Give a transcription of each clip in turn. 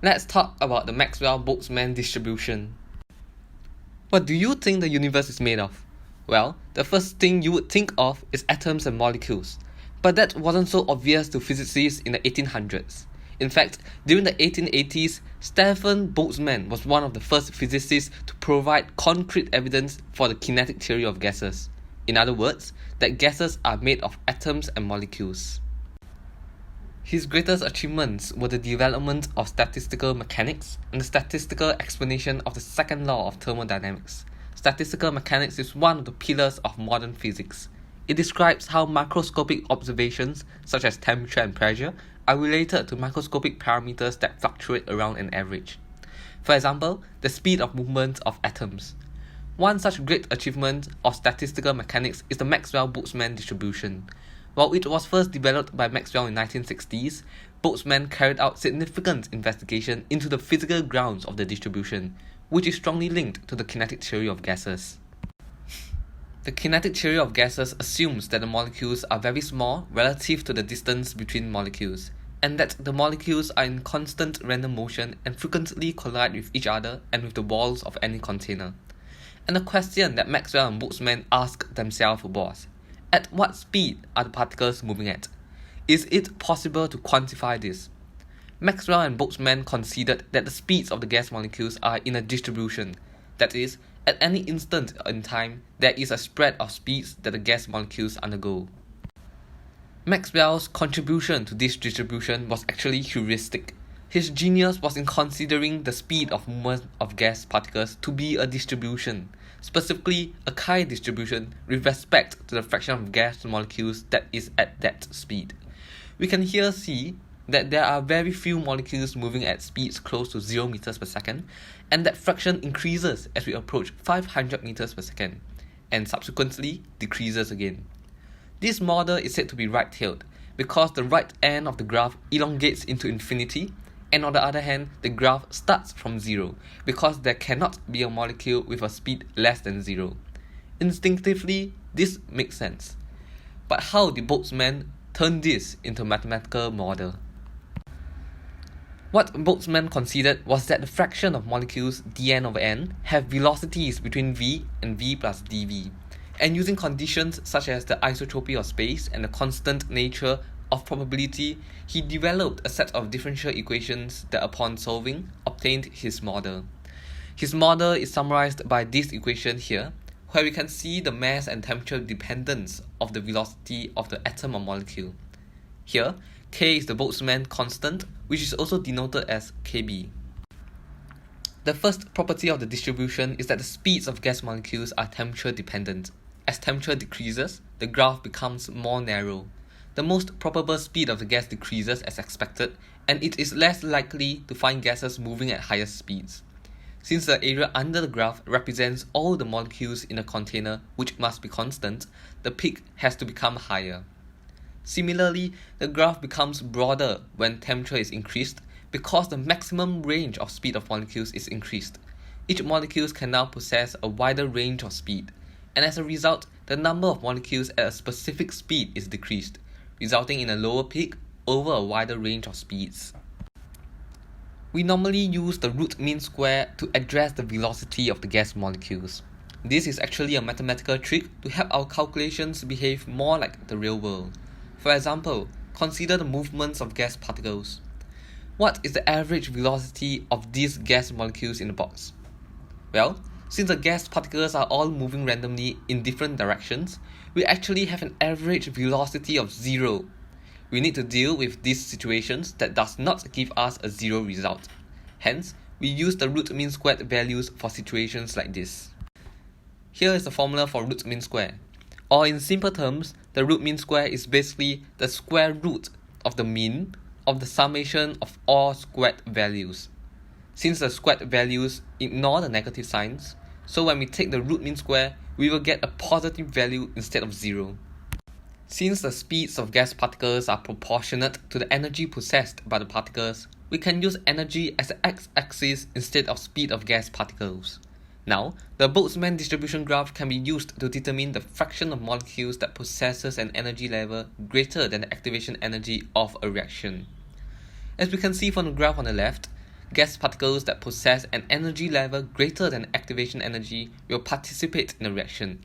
Let's talk about the Maxwell-Boltzmann distribution. What do you think the universe is made of? Well, the first thing you would think of is atoms and molecules. But that wasn't so obvious to physicists in the 1800s. In fact, during the 1880s, Stephen Boltzmann was one of the first physicists to provide concrete evidence for the kinetic theory of gases. In other words, that gases are made of atoms and molecules. His greatest achievements were the development of statistical mechanics and the statistical explanation of the second law of thermodynamics. Statistical mechanics is one of the pillars of modern physics. It describes how macroscopic observations, such as temperature and pressure, are related to microscopic parameters that fluctuate around an average. For example, the speed of movement of atoms. One such great achievement of statistical mechanics is the Maxwell-Boltzmann distribution. While it was first developed by Maxwell in the 1960s, Boltzmann carried out significant investigation into the physical grounds of the distribution, which is strongly linked to the kinetic theory of gases. The kinetic theory of gases assumes that the molecules are very small relative to the distance between molecules, and that the molecules are in constant random motion and frequently collide with each other and with the walls of any container. And the question that Maxwell and Boltzmann asked themselves was, at what speed are the particles moving at? Is it possible to quantify this? Maxwell and Boltzmann considered that the speeds of the gas molecules are in a distribution, that is, at any instant in time, there is a spread of speeds that the gas molecules undergo. Maxwell's contribution to this distribution was actually heuristic. His genius was in considering the speed of movement of gas particles to be a distribution, specifically a chi distribution with respect to the fraction of gas molecules that is at that speed. We can here see that there are very few molecules moving at speeds close to 0 meters per second, and that fraction increases as we approach 500 meters per second, and subsequently decreases again. This model is said to be right-tailed, because the right end of the graph elongates into infinity, and on the other hand, the graph starts from 0, because there cannot be a molecule with a speed less than 0. Instinctively, this makes sense. But how did Boltzmann turn this into a mathematical model? What Boltzmann considered was that the fraction of molecules dn over n have velocities between v and v plus dv, and using conditions such as the isotropy of space and the constant nature of probability, he developed a set of differential equations that upon solving, obtained his model. His model is summarized by this equation here, where we can see the mass and temperature dependence of the velocity of the atom or molecule. Here, k is the Boltzmann constant, which is also denoted as kb. The first property of the distribution is that the speeds of gas molecules are temperature dependent. As temperature decreases, the graph becomes more narrow. The most probable speed of the gas decreases as expected, and it is less likely to find gases moving at higher speeds. Since the area under the graph represents all the molecules in a container, which must be constant, the peak has to become higher. Similarly, the graph becomes broader when temperature is increased because the maximum range of speed of molecules is increased. Each molecule can now possess a wider range of speed, and as a result, the number of molecules at a specific speed is decreased, resulting in a lower peak over a wider range of speeds. We normally use the root mean square to address the velocity of the gas molecules. This is actually a mathematical trick to help our calculations behave more like the real world. For example, consider the movements of gas particles. What is the average velocity of these gas molecules in the box? Well, since the gas particles are all moving randomly in different directions, we actually have an average velocity of 0. We need to deal with these situations that does not give us a 0 result. Hence, we use the root mean squared values for situations like this. Here is the formula for root mean square. Or in simple terms, the root mean square is basically the square root of the mean of the summation of all squared values. Since the squared values ignore the negative signs, so when we take the root mean square, we will get a positive value instead of 0. Since the speeds of gas particles are proportionate to the energy possessed by the particles, we can use energy as the x-axis instead of speed of gas particles. Now, the Boltzmann distribution graph can be used to determine the fraction of molecules that possesses an energy level greater than the activation energy of a reaction. As we can see from the graph on the left, gas particles that possess an energy level greater than activation energy will participate in the reaction.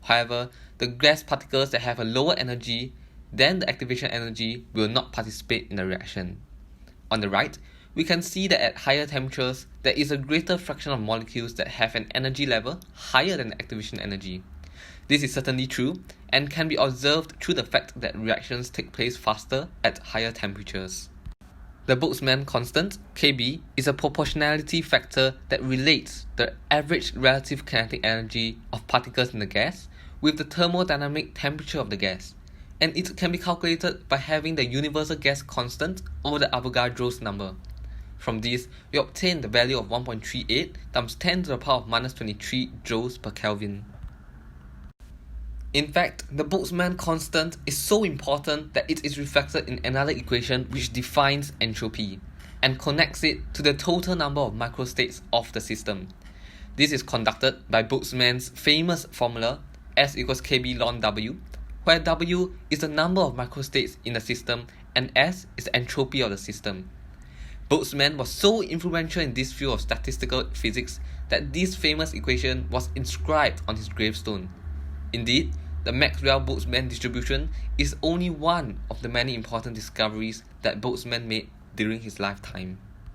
However, the gas particles that have a lower energy than the activation energy will not participate in the reaction. On the right, we can see that at higher temperatures, there is a greater fraction of molecules that have an energy level higher than the activation energy. This is certainly true and can be observed through the fact that reactions take place faster at higher temperatures. The Boltzmann constant, Kb, is a proportionality factor that relates the average relative kinetic energy of particles in the gas with the thermodynamic temperature of the gas, and it can be calculated by having the universal gas constant over the Avogadro's number. From this, we obtain the value of 1.38 times 10 to the power of minus 23 joules per Kelvin. In fact, the Boltzmann constant is so important that it is reflected in another equation which defines entropy and connects it to the total number of microstates of the system. This is conducted by Boltzmann's famous formula S equals Kb ln W, where W is the number of microstates in the system and S is the entropy of the system. Boltzmann was so influential in this field of statistical physics that this famous equation was inscribed on his gravestone. Indeed, the Maxwell-Boltzmann distribution is only one of the many important discoveries that Boltzmann made during his lifetime.